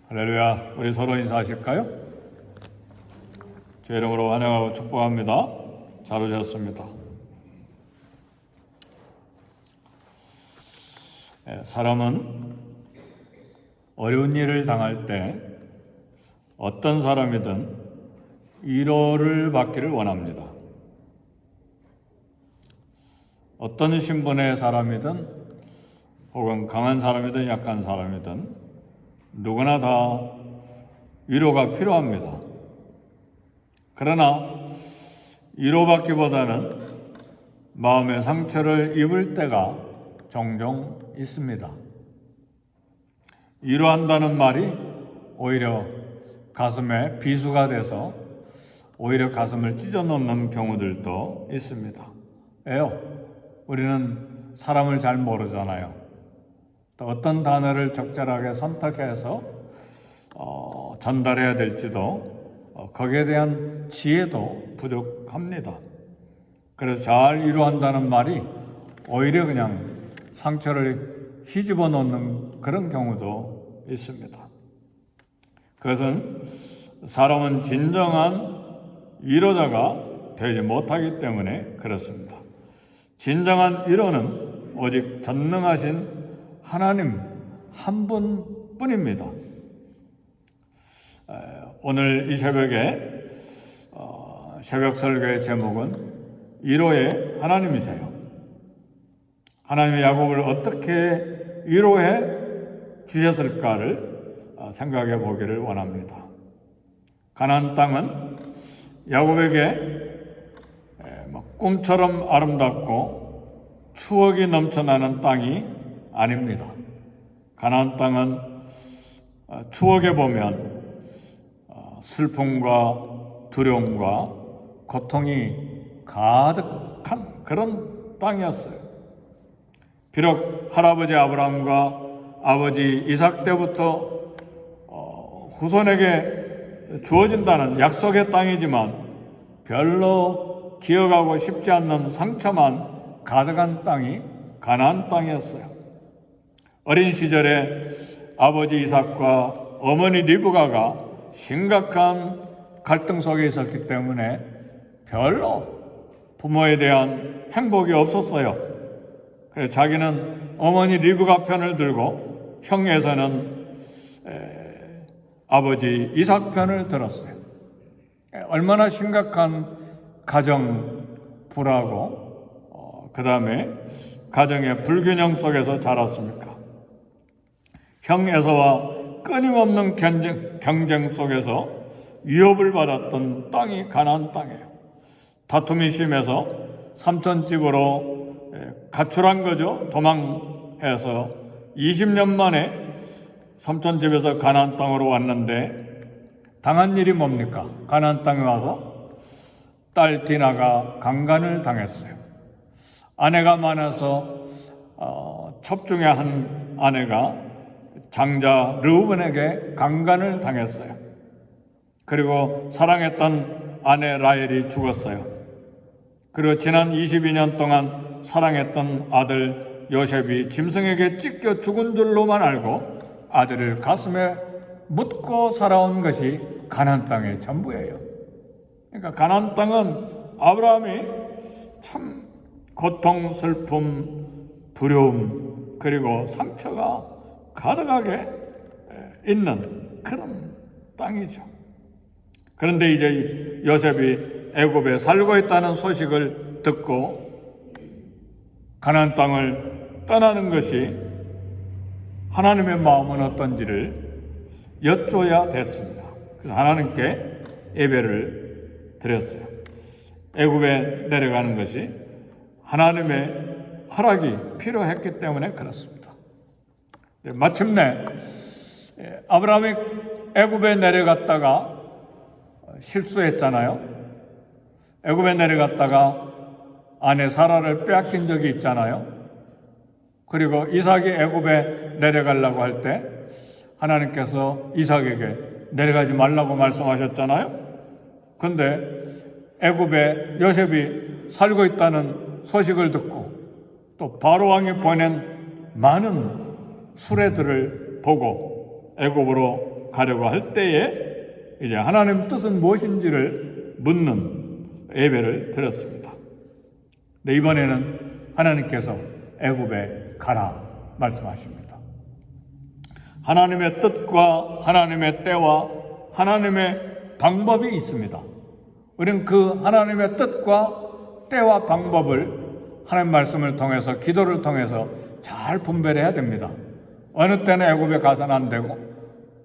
할렐루야. 우리 서로 인사하실까요? 제 이름으로 환영하고 축복합니다. 잘 오셨습니다. 사람은 어려운 일을 당할 때 어떤 사람이든 위로를 받기를 원합니다. 어떤 신분의 사람이든 혹은 강한 사람이든 약한 사람이든 누구나 다 위로가 필요합니다. 그러나 위로받기보다는 마음의 상처를 입을 때가 종종 있습니다. 위로한다는 말이 오히려 가슴에 비수가 돼서 오히려 가슴을 찢어놓는 경우들도 있습니다. 왜요? 우리는 사람을 잘 모르잖아요. 또 어떤 단어를 적절하게 선택해서 전달해야 될지도 거기에 대한 지혜도 부족합니다. 그래서 잘 위로한다는 말이 오히려 그냥 상처를 휘집어 놓는 그런 경우도 있습니다. 그것은 사람은 진정한 위로자가 되지 못하기 때문에 그렇습니다. 진정한 위로는 오직 전능하신 하나님 한 분뿐입니다. 오늘 이 새벽에 새벽 설교의 제목은 위로의 하나님이세요. 하나님의 야곱을 어떻게 위로해 주셨을까를 생각해 보기를 원합니다. 가나안 땅은 야곱에게 꿈처럼 아름답고 추억이 넘쳐나는 땅이 아닙니다. 가나안 땅은 추억해 보면 슬픔과 두려움과 고통이 가득한 그런 땅이었어요. 비록 할아버지 아브라함과 아버지 이삭 때부터 후손에게 주어진다는 약속의 땅이지만 별로 기억하고 싶지 않는 상처만 가득한 땅이 가나안 땅이었어요. 어린 시절에 아버지 이삭과 어머니 리브가가 심각한 갈등 속에 있었기 때문에 별로 부모에 대한 행복이 없었어요. 그래서 자기는 어머니 리브가 편을 들고 형 에서는 아버지 이삭 편을 들었어요. 얼마나 심각한 가정 불화고 그 다음에 가정의 불균형 속에서 자랐습니까? 형 에서와 끊임없는 경쟁 속에서 위협을 받았던 땅이 가나안 땅이에요. 다툼이 심해서 삼촌 집으로 가출한 거죠. 도망해서 20년 만에 삼촌 집에서 가나안 땅으로 왔는데 당한 일이 뭡니까? 가나안 땅에 와서 딸 디나가 강간을 당했어요. 아내가 많아서 첩 중에 한 아내가 장자 르우벤에게 강간을 당했어요. 그리고 사랑했던 아내 라헬이 죽었어요. 그리고 지난 22년 동안 사랑했던 아들 요셉이 짐승에게 찢겨 죽은 줄로만 알고 아들을 가슴에 묻고 살아온 것이 가나안 땅의 전부예요. 그러니까 가나안 땅은 아브라함이 참 고통, 슬픔, 두려움 그리고 상처가 가득하게 있는 그런 땅이죠. 그런데 이제 요셉이 애굽에 살고 있다는 소식을 듣고 가나안 땅을 떠나는 것이 하나님의 마음은 어떤지를 여쭤야 됐습니다. 그래서 하나님께 예배를 드렸어요. 애굽에 내려가는 것이 하나님의 허락이 필요했기 때문에 그렇습니다. 마침내 아브라함이 애굽에 내려갔다가 실수했잖아요. 애굽에 내려갔다가 아내 사라를 빼앗긴 적이 있잖아요. 그리고 이삭이 애굽에 내려가려고 할 때 하나님께서 이삭에게 내려가지 말라고 말씀하셨잖아요. 그런데 애굽에 요셉이 살고 있다는 소식을 듣고 또 바로 왕이 보낸 많은 수레들을 보고 애굽으로 가려고 할 때에 이제 하나님 뜻은 무엇인지를 묻는 예배를 드렸습니다. 네, 이번에는 하나님께서 애굽에 가라 말씀하십니다. 하나님의 뜻과 하나님의 때와 하나님의 방법이 있습니다. 우리는 그 하나님의 뜻과 때와 방법을 하나님 말씀을 통해서, 기도를 통해서 잘 분별해야 됩니다. 어느 때는 애굽에 가서는 안 되고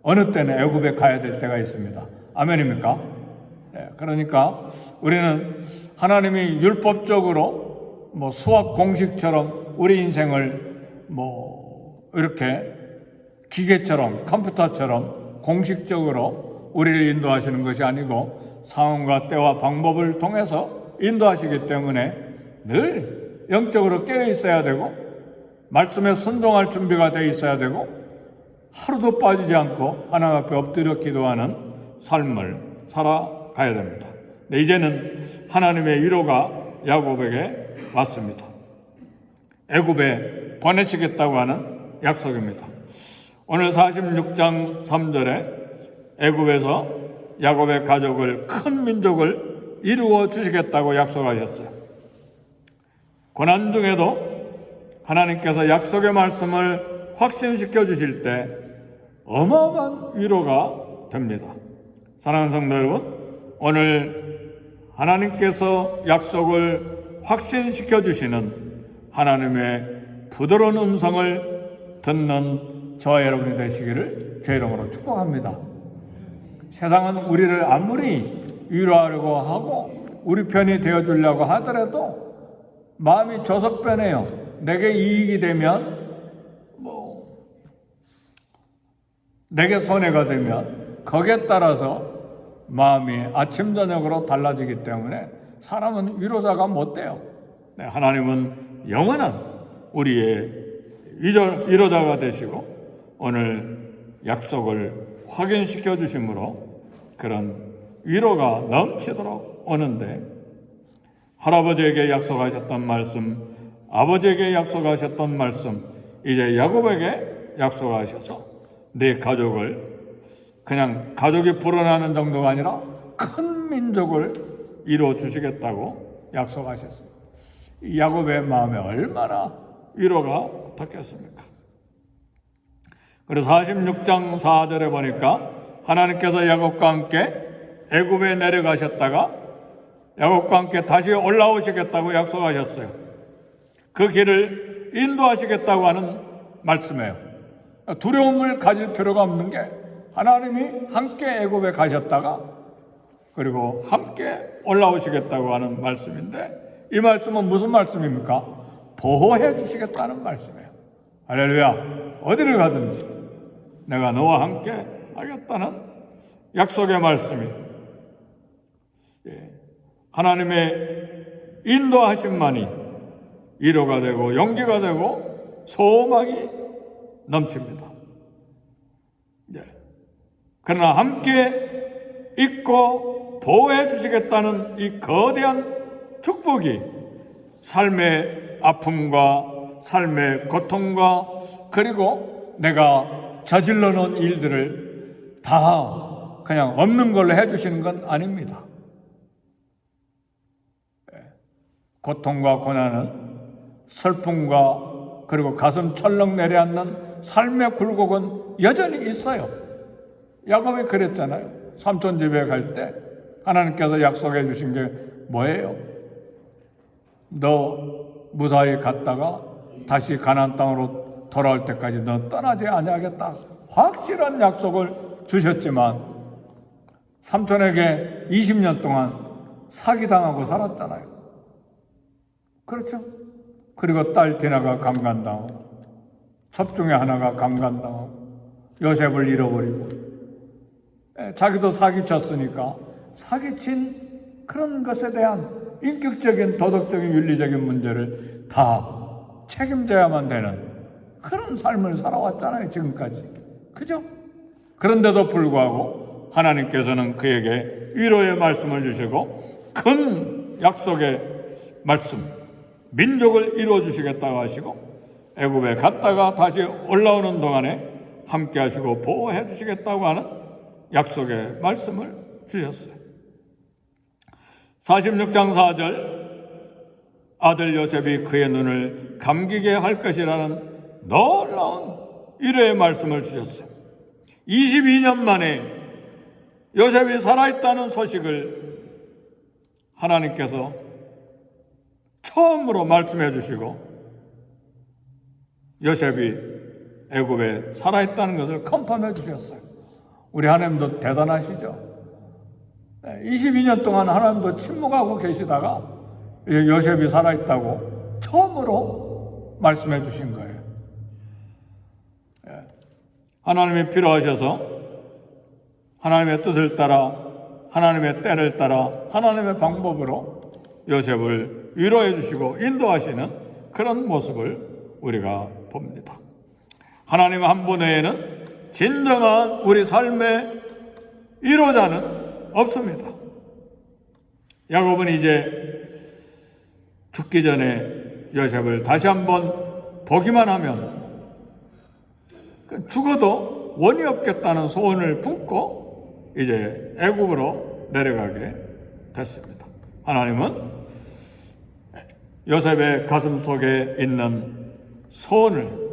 어느 때는 애굽에 가야 될 때가 있습니다. 아멘입니까? 네, 그러니까 우리는 하나님이 율법적으로 수학 공식처럼 우리 인생을 이렇게 기계처럼, 컴퓨터처럼 공식적으로 우리를 인도하시는 것이 아니고 상황과 때와 방법을 통해서 인도하시기 때문에 늘 영적으로 깨어 있어야 되고 말씀에 순종할 준비가 되어 있어야 되고 하루도 빠지지 않고 하나님 앞에 엎드려 기도하는 삶을 살아가야 됩니다. 네, 이제는 하나님의 위로가 야곱에게 왔습니다. 애굽에 보내시겠다고 하는 약속입니다. 오늘 46장 3절에 애굽에서 야곱의 가족을, 큰 민족을 이루어 주시겠다고 약속하셨어요. 고난 중에도 하나님께서 약속의 말씀을 확신시켜 주실 때 어마어마한 위로가 됩니다. 사랑하는 성도 여러분, 오늘 하나님께서 약속을 확신시켜 주시는 하나님의 부드러운 음성을 듣는 저와 여러분이 되시기를 제 이름으로 축복합니다. 세상은 우리를 아무리 위로하려고 하고 우리 편이 되어주려고 하더라도 마음이 저속변해요. 내게 이익이 되면 내게 손해가 되면 거기에 따라서 마음이 아침 저녁으로 달라지기 때문에 사람은 위로자가 못 돼요. 네, 하나님은 영원한 우리의 위로자가 되시고 오늘 약속을 확인시켜 주심으로 그런 위로가 넘치도록 오는데, 할아버지에게 약속하셨던 말씀, 아버지에게 약속하셨던 말씀, 이제 야곱에게 약속하셔서 내 가족을 그냥 가족이 불어나는 정도가 아니라 큰 민족을 이루어 주시겠다고 약속하셨습니다. 이 야곱의 마음에 얼마나 위로가 닿겠습니까? 그래서 46장 4절에 보니까 하나님께서 야곱과 함께 애굽에 내려가셨다가 야곱과 함께 다시 올라오시겠다고 약속하셨어요. 그 길을 인도하시겠다고 하는 말씀이에요. 두려움을 가질 필요가 없는 게 하나님이 함께 애굽에 가셨다가 그리고 함께 올라오시겠다고 하는 말씀인데, 이 말씀은 무슨 말씀입니까? 보호해 주시겠다는 말씀이에요. 할렐루야. 어디를 가든지 내가 너와 함께 하겠다는 약속의 말씀이, 하나님의 인도하심만이 위로가 되고 용기가 되고 소망이 넘칩니다. 그러나 함께 있고 보호해 주시겠다는 이 거대한 축복이 삶의 아픔과 삶의 고통과 그리고 내가 저질러 놓은 일들을 다 그냥 없는 걸로 해주시는 건 아닙니다. 고통과 고난은, 슬픔과 그리고 가슴 철렁 내려앉는 삶의 굴곡은 여전히 있어요. 야곱이 그랬잖아요. 삼촌 집에 갈 때 하나님께서 약속해 주신 게 뭐예요? 너 무사히 갔다가 다시 가나안 땅으로 돌아올 때까지 너 떠나지 아니하겠다. 확실한 약속을 주셨지만 삼촌에게 20년 동안 사기당하고 살았잖아요. 그렇죠? 그리고 딸 디나가 강간당하고 첩 중에 하나가 강간당하고 요셉을 잃어버리고 자기도 사기쳤으니까 사기친 그런 것에 대한 인격적인 도덕적인 윤리적인 문제를 다 책임져야만 되는 그런 삶을 살아왔잖아요, 지금까지. 그죠? 그런데도 불구하고 하나님께서는 그에게 위로의 말씀을 주시고 큰 약속의 말씀, 민족을 이루어 주시겠다고 하시고 애굽에 갔다가 다시 올라오는 동안에 함께 하시고 보호해 주시겠다고 하는 약속의 말씀을 주셨어요. 46장 4절, 아들 요셉이 그의 눈을 감기게 할 것이라는 놀라운 위로의 말씀을 주셨어요. 22년 만에 요셉이 살아있다는 소식을 하나님께서 처음으로 말씀해 주시고 요셉이 애굽에 살아있다는 것을 컨펌해 주셨어요. 우리 하나님도 대단하시죠. 22년 동안 하나님도 침묵하고 계시다가 요셉이 살아있다고 처음으로 말씀해 주신 거예요. 하나님이 필요하셔서 하나님의 뜻을 따라, 하나님의 때를 따라, 하나님의 방법으로 요셉을 위로해 주시고 인도하시는 그런 모습을 우리가 봅니다. 하나님 한 분 외에는 진정한 우리 삶의 위로자는 없습니다. 야곱은 이제 죽기 전에 요셉을 다시 한번 보기만 하면 죽어도 원이 없겠다는 소원을 품고 이제 애굽으로 내려가게 됐습니다. 하나님은 요셉의 가슴 속에 있는 소원을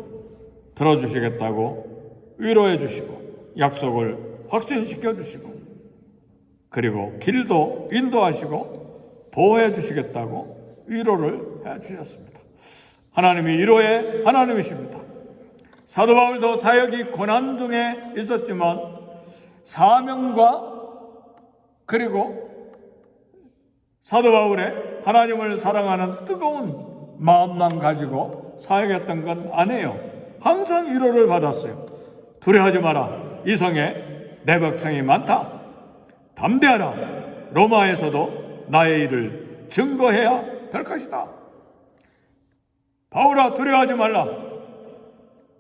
들어주시겠다고 위로해 주시고 약속을 확신시켜 주시고 그리고 길도 인도하시고 보호해 주시겠다고 위로를 해 주셨습니다. 하나님이 위로의 하나님이십니다. 사도 바울도 사역이 고난 중에 있었지만 사명과 그리고 사도 바울의 하나님을 사랑하는 뜨거운 마음만 가지고 사역했던 건 아니에요. 항상 위로를 받았어요. 두려워하지 마라. 이 성에 내 백성이 많다. 담대하라. 로마에서도 나의 일을 증거해야 될 것이다. 바울아, 두려워하지 말라.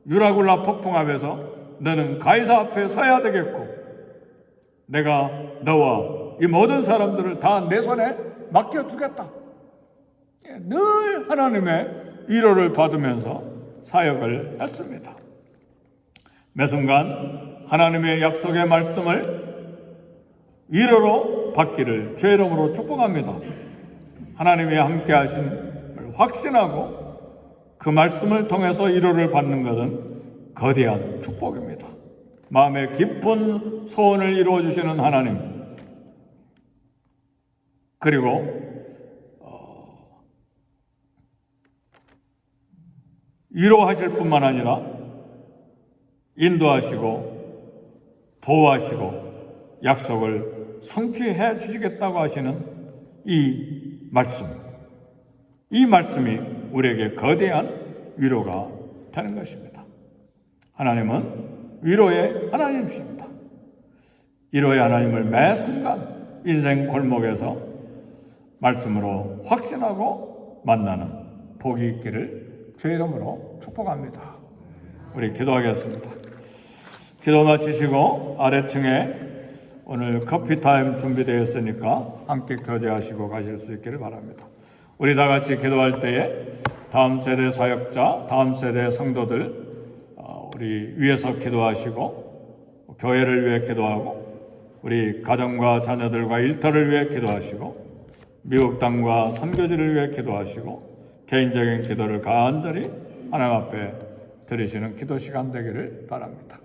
유라굴라 폭풍 앞에서 너는 가이사 앞에 서야 되겠고 내가 너와 이 모든 사람들을 다 내 손에 맡겨주겠다. 늘 하나님의 위로를 받으면서 사역을 했습니다. 매 순간 하나님의 약속의 말씀을 위로로 받기를 주의 이름으로 축복합니다. 하나님이 함께 하신 확신하고 그 말씀을 통해서 위로를 받는 것은 거대한 축복입니다. 마음의 깊은 소원을 이루어 주시는 하나님, 그리고 위로하실 뿐만 아니라 인도하시고 보호하시고 약속을 성취해 주시겠다고 하시는 이 말씀이 우리에게 거대한 위로가 되는 것입니다. 하나님은 위로의 하나님이십니다. 위로의 하나님을 매 순간 인생 골목에서 말씀으로 확신하고 만나는 복이 있기를 주의 이름으로 축복합니다. 우리 기도하겠습니다. 기도 마치시고 아래층에 오늘 커피타임 준비되어 있으니까 함께 교제하시고 가실 수 있기를 바랍니다. 우리 다 같이 기도할 때에 다음 세대 사역자, 다음 세대 성도들 우리 위해서 기도하시고 교회를 위해 기도하고 우리 가정과 자녀들과 일터를 위해 기도하시고 미국 땅과 선교지를 위해 기도하시고 개인적인 기도를 간절히 하나님 앞에 드리시는 기도 시간 되기를 바랍니다.